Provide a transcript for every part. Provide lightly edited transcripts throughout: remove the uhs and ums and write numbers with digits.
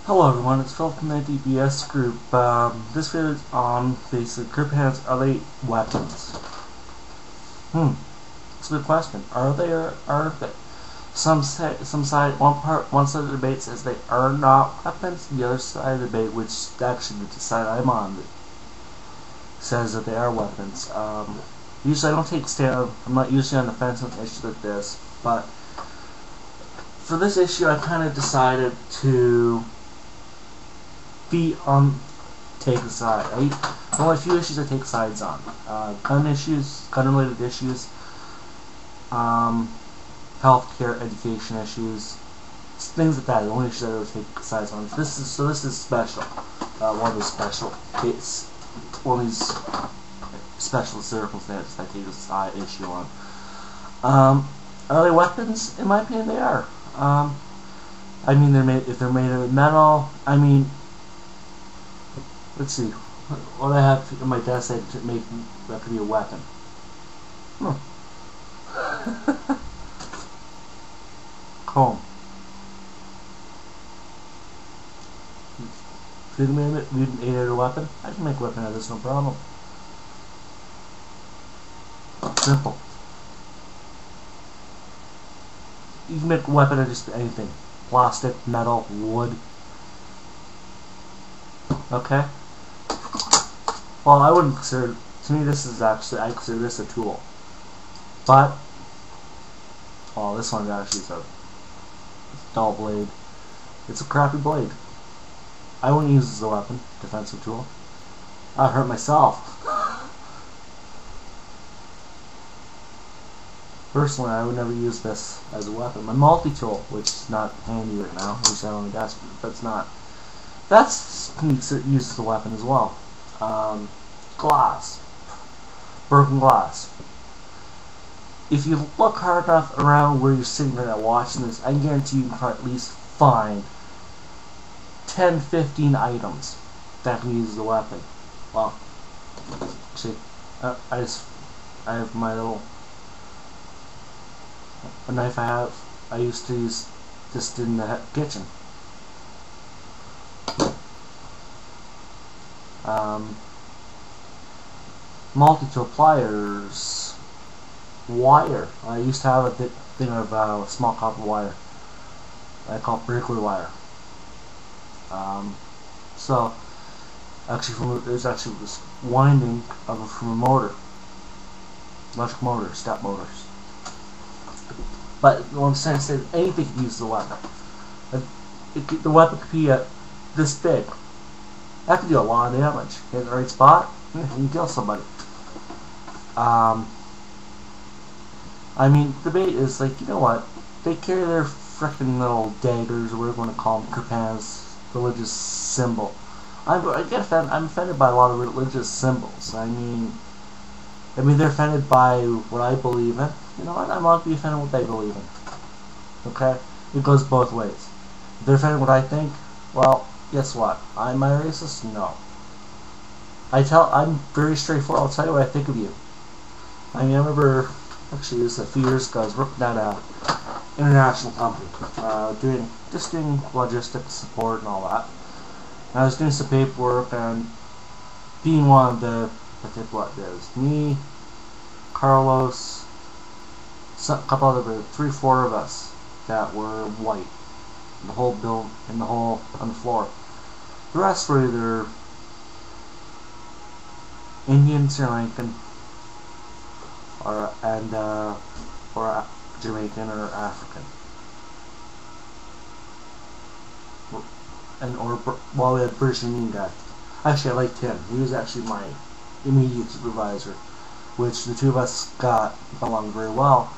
Hello everyone, it's Phil from the DBS group. This video is on basic Kirpans. Are they weapons? It's a good question. Are they or aren't they? One side of the debate says they are not weapons. The other side of the debate, which actually the side I'm on, says that they are weapons. Usually I don't take a stand. I'm not usually on the fence on issues like this, but for this issue I kind of decided to take a side. There are only a few issues I take sides on. Gun issues, gun-related issues, healthcare, education issues, things like that. The only issues I ever take sides on. This is special. One of those special cases, one of these special circumstances I take a side issue on. Are they weapons? In my opinion, they are. I mean, if they're made of metal. I mean, let's see. What I have in my desk to make that could be a weapon. Comb. If you can make it a weapon, I can make a weapon out of this, no problem. Simple. You can make a weapon out of just anything. Plastic, metal, wood. Okay? Well, I wouldn't consider, to me this is actually, I consider this a tool. But, oh, this one actually is a dull blade. It's a crappy blade. I wouldn't use this as a weapon, defensive tool. I'd hurt myself. Personally, I would never use this as a weapon. My multi-tool, which is not handy right now, which I on the desk, that's not. That's used as a weapon as well. Glass. Broken glass. If you look hard enough around where you're sitting right now watching this, I guarantee you can at least find 10-15 items that can be used as a weapon. Well, see, I have my little knife I used to use just in the kitchen. Multi-tool, pliers, wire. I used to have a thing of small copper wire. I call it breaker wire. So, actually, there's actually this winding from a motor, electric motor, step motors. But what I'm saying is anything can use the weapon. The weapon could be this big. That could do a lot of damage. Hit the right spot, you can kill somebody. I mean, the debate is like, you know what? They carry their frickin' little daggers, or whatever you want to call them, Kirpans, religious symbol. I'm offended by a lot of religious symbols. I mean, they're offended by what I believe in. You know what? I'm allowed to be offended what they believe in. Okay? It goes both ways. If they're offended what I think, well, guess what? Am I racist? No. I'm very straightforward. I'll tell you what I think of you. I mean, I remember, actually, this was a few years ago. I was working at an international company, doing logistics support and all that. And I was doing some paperwork, and being one of the, I think what there's me, Carlos, a couple other, 3-4 of us that were white. The whole build, on the floor. The rest were either Indian, Sri Lankan, or Jamaican or African, well, we had a British Indian guy. Actually, I liked him. He was actually my immediate supervisor, which the two of us got along very well.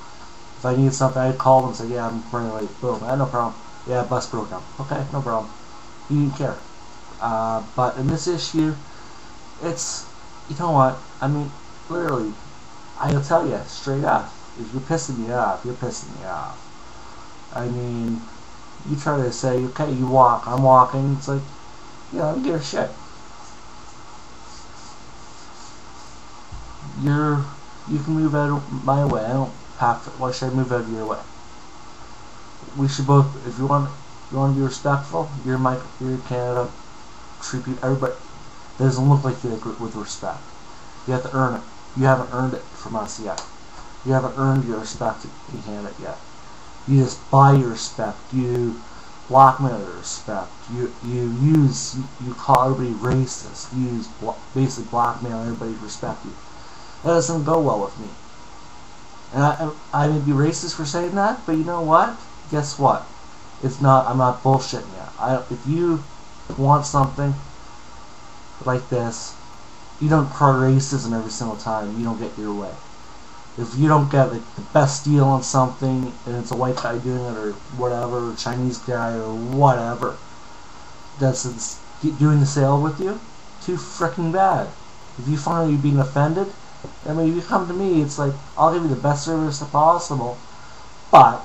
If I needed something, I'd call them and say, "Yeah, I'm running late." Boom, I had no problem. Yeah, bus broke down. Okay, no problem. He didn't care. But in this issue, it's, you know what? I mean, literally, I'll tell you straight up. If you're pissing me off, you're pissing me off. I mean, you try to say, okay, you walk, I'm walking. It's like, you know, I don't give a shit. You can move out of my way. I don't have to. Why should I move out of your way? We should both, if you want, You want to be respectful? You're in Canada. Treat everybody. It doesn't look like you with respect. You have to earn it. You haven't earned it from us yet. You haven't earned your respect in Canada yet. You just buy your respect. You blackmail your respect. You call everybody racist. You basically blackmail everybody to respect you. That doesn't go well with me. And I may be racist for saying that, but you know what? Guess what? It's not. I'm not bullshitting you. If you want something like this, you don't cry racism every single time you don't get your way. If you don't get the best deal on something and it's a white guy doing it or whatever, Chinese guy or whatever that's doing the sale with you, too freaking bad. If you find you're being offended, I mean, if you come to me, it's like, I'll give you the best service possible, but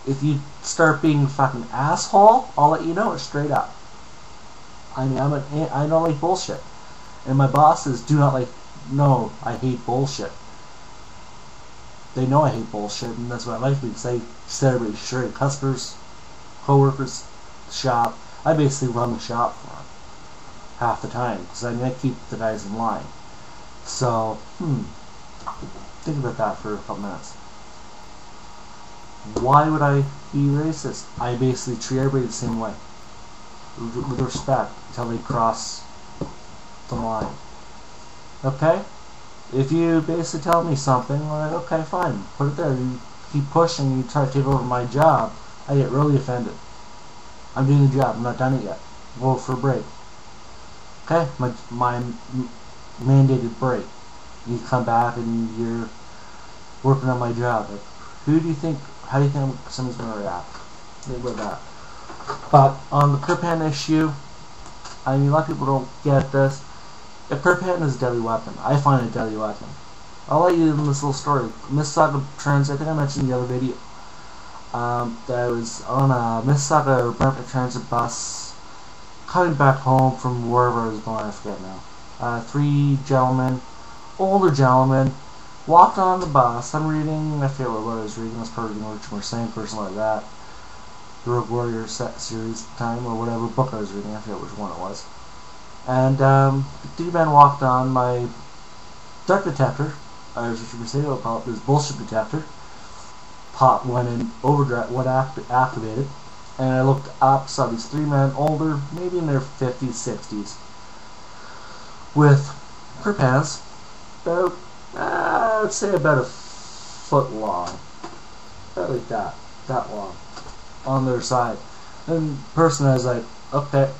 if you start being a fucking asshole, I'll let you know it straight up. I mean, I don't like bullshit. And my bosses do not like, no, I hate bullshit. They know I hate bullshit, and that's what I like, because I set everybody straight. Customers, co-workers, shop. I basically run the shop for them half the time, because I keep the guys in line. So, think about that for a couple minutes. Why would I be racist? I basically treat everybody the same way, with respect, until they cross the line. Okay? If you basically tell me something, I'm like, okay, fine, put it there. You keep pushing, you try to take over my job, I get really offended. I'm doing the job, I'm not done it yet. Go for a break. Okay? My mandated break. You come back and you're working on my job. Like, how do you think someone's going to react? Think about that. But on the Kirpan issue, I mean, a lot of people don't get this. A Kirpan is a deadly weapon. I find it a deadly weapon. I'll let you in this little story. Mississauga Transit, I think I mentioned in the other video, that I was on a Mississauga or Brantford Transit bus coming back home from wherever I was going, I forget now. 3 gentlemen, older gentlemen, walked on the bus. I'm reading, I forget what I was reading, I was probably reading Richard Mercer, or something like that. The Rogue Warrior set series time, or whatever book I was reading, I forget which one it was. And the 2 men walked on. My dark detector, as Richard Mercer would call it, this bullshit detector, went in overdrive, activated, and I looked up, saw these 3 men, older, maybe in their 50s, 60s, with Kirpans, about, I'd say about a foot long, about like that long, on their side. And the person was like, okay,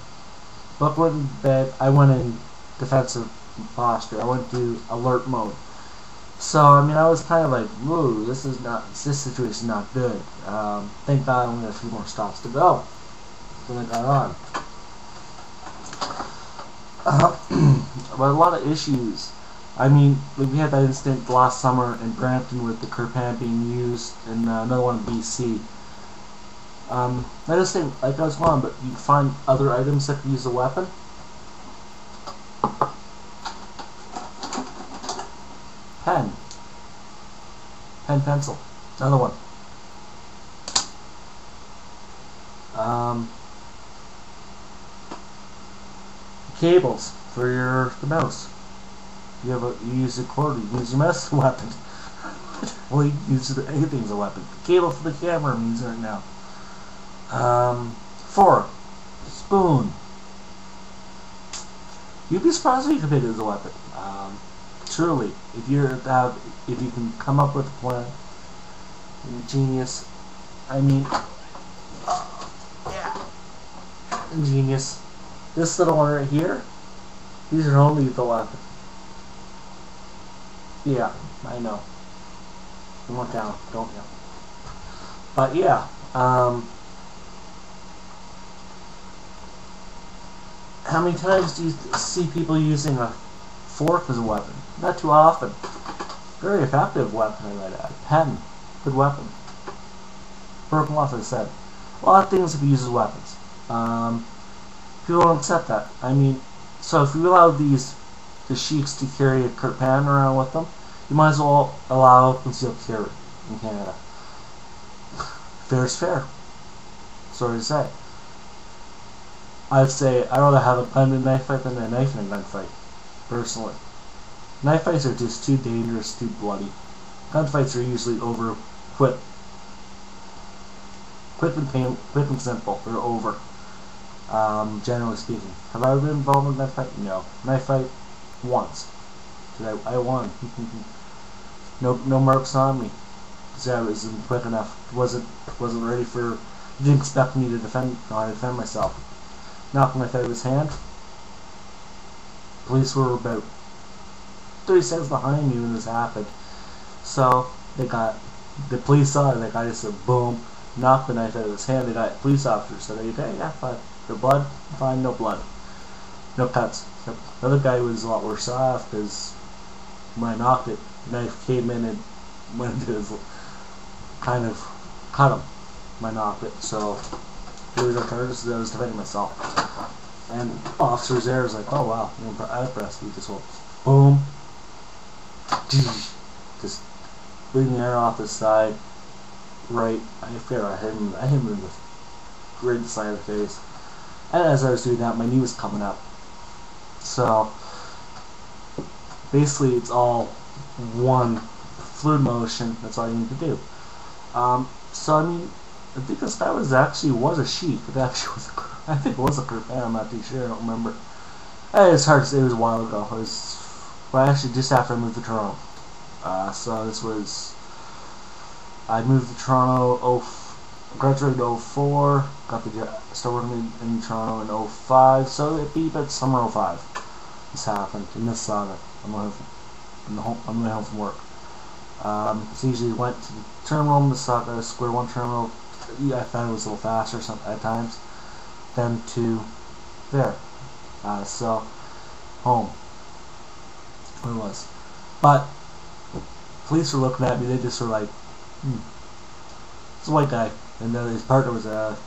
Buck went in bed. I went in defensive posture. I went to alert mode. So I mean, I was kind of like, whoa, this situation's not good. Thank God I only had a few more stops to go. Then I got on. But a lot of issues. I mean, like we had that incident last summer in Brampton with the Kirpan being used, and another one in BC. I just think, like I was going on, but you find other items that can use a weapon. Pen, pencil, another one. Cables for the mouse. You use a cord. You use your mouse as a weapon. Well, you use anything as a weapon. Cable for the camera. I'm using it now. Fork, spoon. You'd be surprised if you can pick it as a weapon. Truly, if you can come up with a plan, ingenious. I mean, yeah, ingenious. This little one right here, these are only the weapon. Yeah, I know. Don't look down. Don't yell. But yeah, how many times do you see people using a fork as a weapon? Not too often. Very effective weapon, I might add. Pen, good weapon. Broken off, as I said. A lot of things can be used as weapons. People don't accept that. I mean, so if you allow the sheiks to carry a Kirpan around with them, you might as well allow concealed carry in Canada. Fair is fair. Sorry to say. I'd say I'd rather have a gun in a knife fight than a knife in a gunfight, personally. Knife fights are just too dangerous, too bloody. Gunfights are usually over quick. Quick and simple. They're over. Generally speaking. Have I ever been involved in a knife fight? No. Knife fight, once. I won. No marks on me. Because I wasn't quick enough. Wasn't ready for. Didn't expect me to defend myself. Knocked my knife out of his hand. Police were about 30 seconds behind me when this happened. So the police saw it. The guy just said boom, knocked the knife out of his hand. The police officer said, "Are you okay? Yeah, fine. The blood? Fine, no blood, no cuts." The other guy was a lot worse off because when I knocked it, the knife came in and went into his, kind of cut him when I knocked it. So there was no charges. I was defending myself. And officers there was like, "Oh wow, I'm impressed." We just went boom, just bleeding air off his side. Right, I hit him in the right side of the face. And as I was doing that, my knee was coming up. So basically, it's all one fluid motion. That's all you need to do. So I mean, I think this guy was a sheep. I think it was a Kirpan. I'm not too sure. I don't remember. It's hard to say. It was a while ago. It was, well, actually, just after I moved to Toronto. So this was. I moved to Toronto. Graduated in 04. Started working in Toronto in 05. So it'd be about summer 05. This happened in this saga. On my way home from work. So usually went to the terminal, the saga, Square One terminal. I found it was a little faster at times than to there. So home. Where it was. But police were looking at me. They just were like, it's a white guy, and then his partner was a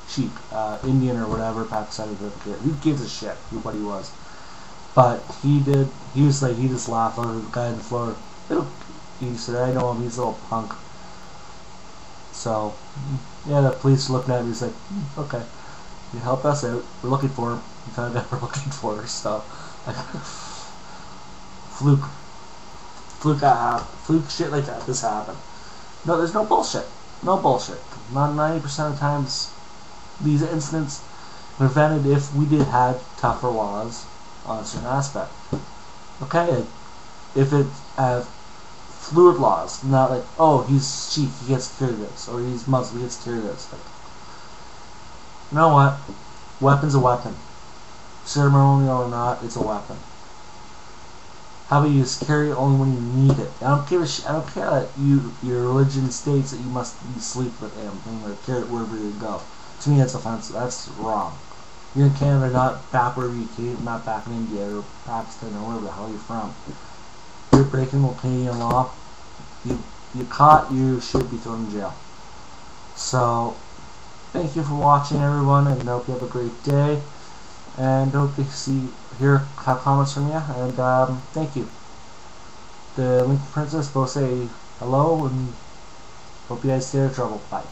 sheep, Indian or whatever, Pakistani. Who gives a shit what he was? But he just laughed over the guy on the floor. He said, "I know him, he's a little punk." So, yeah, the police were looking at me. He's like, "Okay, you help us out. We're looking for him. We found out we're looking for her." So, fluke shit like that. This happened. No, there's no bullshit. No bullshit. Not 90% of the times, these incidents were prevented if we did have tougher laws on a certain aspect. Okay, if it have fluid laws, not like, oh, he's sheep, he gets to carry this, or he's Muslim, he gets to carry this. Like, you know what? Weapon's a weapon. Ceremonial or not, it's a weapon. How about you just carry it only when you need it? I don't care that your religion states that you must sleep with him or carry it wherever you go. To me, that's offensive. That's wrong. You're in Canada, not back wherever you came, not back in India or Pakistan or wherever the hell you're from. You're breaking Canadian law. You caught, you should be thrown in jail. So, thank you for watching, everyone, and I hope you have a great day. And hope to have comments from you. And thank you. The Lincoln Princess both say hello and hope you guys stay out of trouble. Bye.